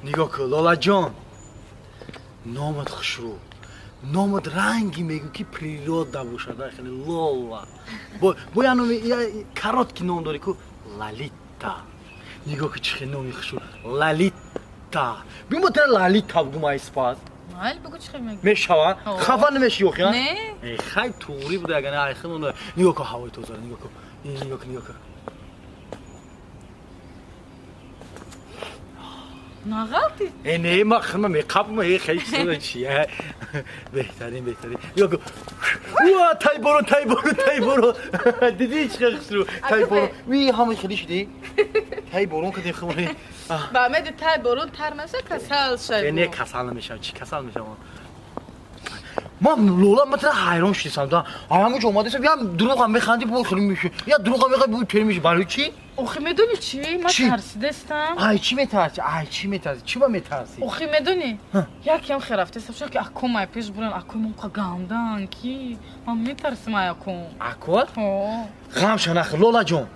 نگاه کن لالا جان نامت خوشرو نامت رنگی میگو که природа بوشده خیلی لالا با یعنی کارات که نام داری که لالیتا نگاه که چه نامی خوشرو لالیتا بیم با تر لالیتا بگو ما اسپاس مال بگو چه میگی میشوه خفا نمیشی یوخی ها نه خیلی توری بوده اگه نه ایخه نام داره نگاه که هوای تو زاره نگاه که نگاه که نغلطی نه ما خیلی میقاب ما خیلی چیزا چیه بهترین یا گو وا تای برو دیدی چه خسرو تای برو وی همه خیلی شدی تای برون کدیم خمونه با مد تای برون ترمسه کسل شد نه کسل نمیشم چی کسل میشم ما لولا مثلا حیران شدیم دا همه جو اومده یا دروغ هم بخندی بود خیلی میشه یا دروغ هم بخندی بود میشه برای چی اوخی میدونی چی؟ ما ترسیدستم ای چی میترسی؟ چی با میترسی؟ اوخی میدونی؟ یکی هم خرفتستم شد که اکو مای پیش برن اکو مونقا گاندن کی؟ ما میترسیم اکو اکو؟ غم شنخ لولا جون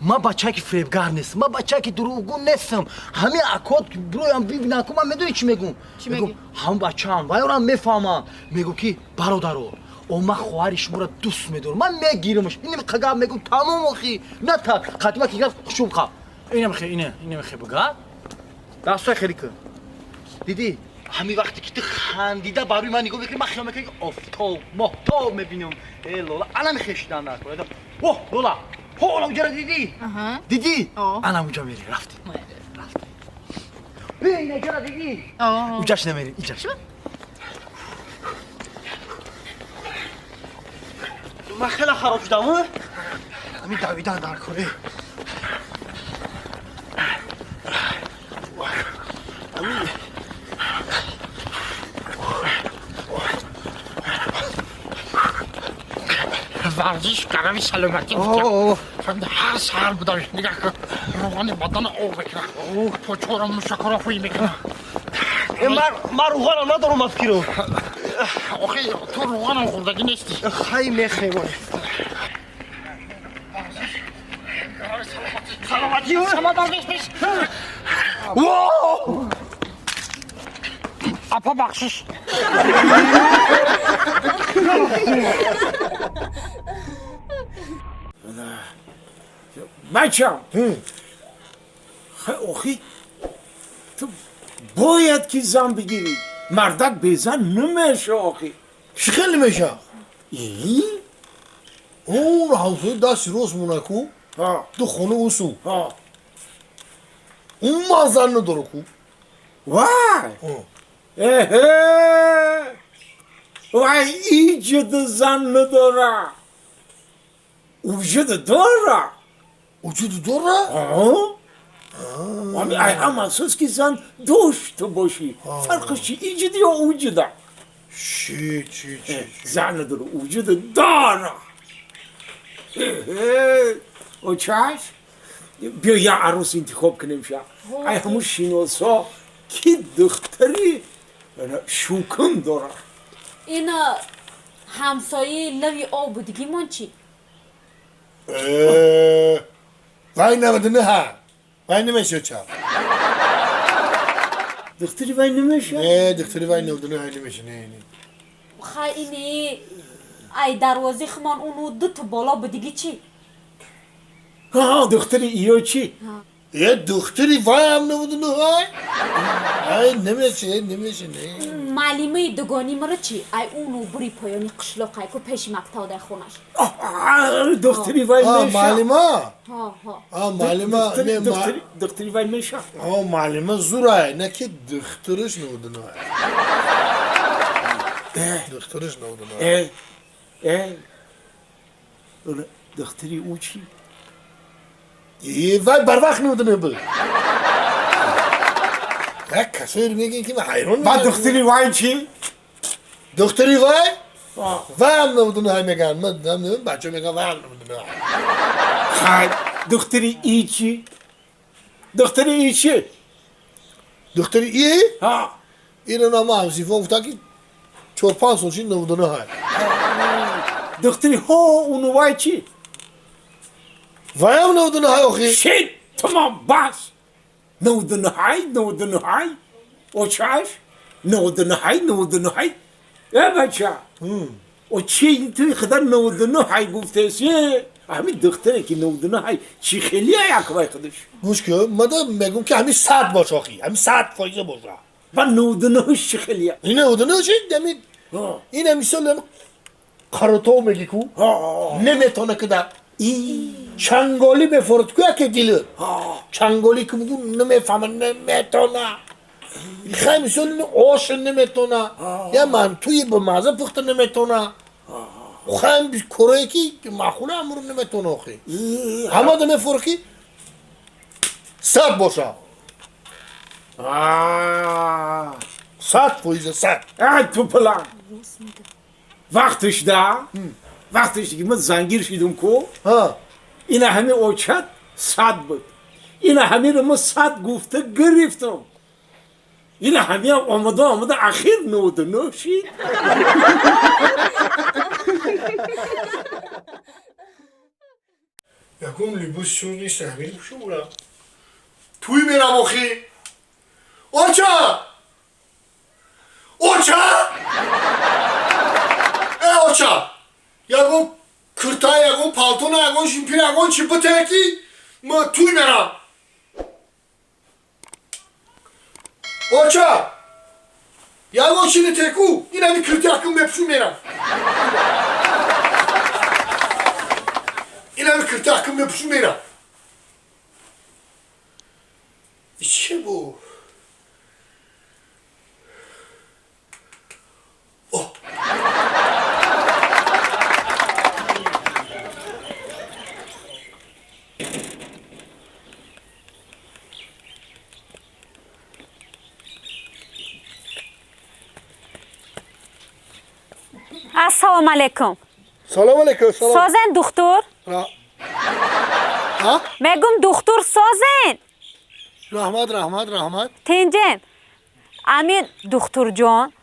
ما بچه که فریبگر نیستم ما بچه که دروغگو نیستم همه اکوت برویم ببینن که من میدونی چی میگم چی میگی؟ هم بچه هم وایورم میفهمم میگو که برادرو ما خواهر شما را دوست میدارم من میگیرمش اینم قگم میگم تمام اخی نه تا خاتمه که گفت خوب خواب اینم خی بگا دستای خیلی کن دیدی همین وقتی که تو خندیده برای من نگاه میکنی من خیال میکنم افتاب مهتاب میبینم ای لولا الان خشتن نکنه اوه لولا حالا اونجا دیدی انا اونجا میری رفتی ببین اینجا دیدی اونجاش نمیری اینجاش من خیلی خراب شدم همین دویدن در کاره ورزش کردم سلامتی بکنم فهمید هر سهر بودم نگاه کن روغن بدن او بکنم پاچورم مشکرافی میکنم من روغنم ندارم از پیرو آخی تو روغنم خوردگی نیستی خیلی میخیمونه سلامتی شما دارمیش بیش اپا بخشش بچه آخی تو باید که زن بگیری مردک به زن نمیشه آخی چی خیلی میشه؟ ای؟ اون حوضه دست روز مونکو تو خونه اوسو اون مازن نداره کو وای وای ایجاد زن نداره وجود داره وجود داره؟ ولی اما اساس که زن داشته باشی فرقش چی ایجادی یا وجوده چی زن نداره وجود داره و چش بیا یه عروس انتخاب کنیم شا ای همون شینوسا کی دختری شوکن داره اینا همسایه لوی آب بودگی من چی؟ وای نمیدونه ها وای نمیشه چه دختری وای نمیشه؟ نه دختری وای نمیدونه های نمیشه نه خواهی اینی ای دروازی خمان اونو دو تا بالا بودگی چی؟ دختری ایو چی؟ یه دختری وای هم نمیدونه های نمیشه نه معلیمه دگانی مرا چی؟ ای اونو بری پایانی قشلاقه که پیش مکتب در خونش دختری وای نمیشه معلمه دختری وای نمیشه معلمه زوره نه که دخترش نمیدونه دخترش نمیدونه دختری او چی؟ وای بر وقت نمیدونه بود یک کسایی میگین که من حیران بعد دختری وای چی؟ دختری وای؟ وای هم نمیدونه های میگن من نمیدونم بچه میگن وای هم نمیدونه دختری ای چی؟ دختری ای چی؟ دختری ای؟ ها اینو نام همسیفه افتا که 4-5 سال چی نمیدونه های دختری ها اونو وای چی؟ وای هم نمیدونه های آخی شید تمام بس نودنهای و چاش نودنهای بچه و چی این توی خدا 99 گفته سیه همین دختره که 99 چی خیلی یکوای خودش گوش کن مادر میگم که همین 100 باشه آخی همین 100 فایزه باشه و 99 چی خیلی اینه 99 چی دمی اینه مثلا کارتو میگی کو نمیتونه که در چنگالی بفرد که که گیله چنگالی که بگو نمیفهمه نمیتونه خیلی مثلا آش نمیتونه یا من توی به مزه پخته نمیتونه خیلی کره که مخونه امرو نمیتونه آخی همه دمه فرقی 100 باشه 100 فایزه 100 تو پلان وقتش ده وقتش دیگه من زنگیر شدم کو این همه اوچت 100 بود این همه رو ما 100 گفته گرفتم این همه آمده اخیر 99 شید یکم لیبوس شور نیست همیلی بشو برم توی میرم آخی اوچا اوچا اوچا یکم کرتا یکم پالتون یکم شیمپیر یکم چی بتکی ما توی میرم اوچا یکم شینی تکو این همی کرتا یکم بپشو میرم این همی کرتا یکم بپشو میرم چه بو؟ السلام علیکم سلام علیکم سلام سازن دختر ها میگم دختر سازن رحمت تنجن امین دختر جان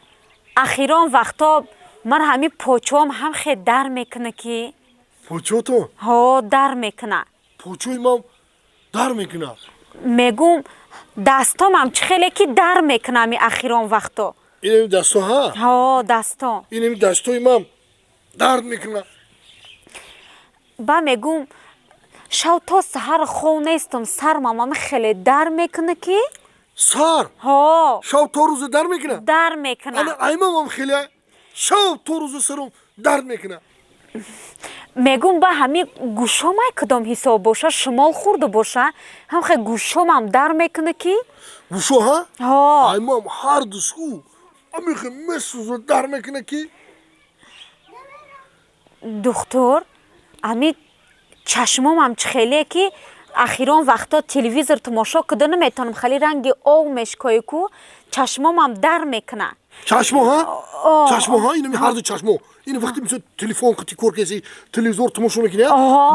اخیران وقتا من همین پوچوم هم خیلی در میکنه که پوچو تو ها در میکنه پوچوی مام در میکنه میگم دستام هم چه خیلی که در میکنه می اخیران وقتا اینم دستو ها دستام اینم دستوی مام درد میکنه با میگم شو تا سهر خو نیستم سر مامان خیلی در میکنه که سار ها شو تو روز در میکنه در میکنه انا ای مامام خیلی شو تو روز سرم درد میکنه میگم با همین گوشامای کدام حساب باشه شمال خورده باشه هم خیلی گوشام هم در میکنه که گوشو ها ای مام هر دسو امی خیلی مسوزو در میکنه که دکتر امی چشمام هم خیلی که اخیران وقتا تلویزیون تماشا کده نمیتونم خیلی رنگ او مشکای کو چشمام هم در میکنه چشمو چشمو اینم هر دو چشمو این وقتی مثلا تلفن قطی کور کسی تلویزیون تماشا میکنه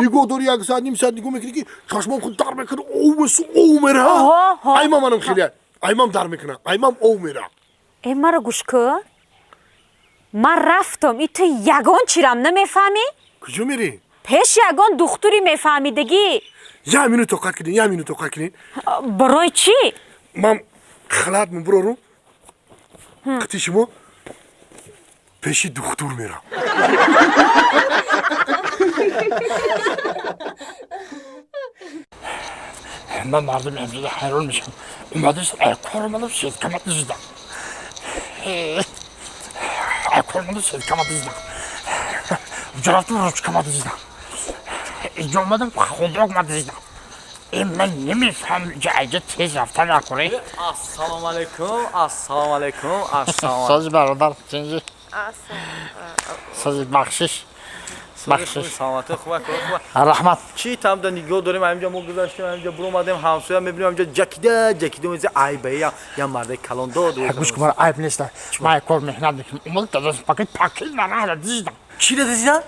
نگاه داری یک ساعت نیم ساعت نگاه میکنی که چشمام خود در میکنه او بس او میره ای مام منم خیلی ای مام در میکنه ای مام او میره ای مرا گوش کن من رفتم ای تو یگان چیرم نمیفهمی کجا میری پیش یگان دختری میفهمیدگی یا مینو توقع کنین برای چی من خلات من برو قطی شما پیش دختور میرم من مردم امروز حیران میشم اومده کار اومده شد کمت نزدم کار اومده شد کمت نزدم جراتون روش کمت نزدم اینجا اومدم خونده کمت نزدم این من نمیفهم جایجه تیز رفتن نکنه السلام علیکم سازی برادر چنجی سازی بخشش سلامتی خوبه رحمت چی تام دا نگاه داریم همینجا ما گذاشتیم همینجا برو اومدیم همسایه میبینیم همینجا جکیده میزه عیبه یا مرد کلان داد گوش کن عیب نیست من کار محنت میکنم اومد داداش پاکت من دیدم چی رو دیدن؟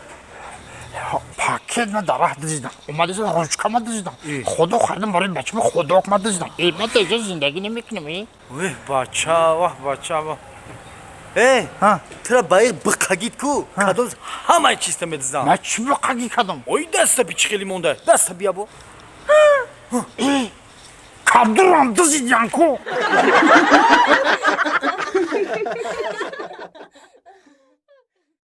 پاکت من در راه دیدم اومده روچکا من دیدم خدا خریدم برای بچه من خدا من دیدم من دیگه زندگی نمیکنم بچه ترا باید بقاگید کو کدوم همه چیز میدزدم من چی بقاگی کردم اوی دستا بیچ خیلی مونده دستا بیا بو Kabduram dizidyan ko.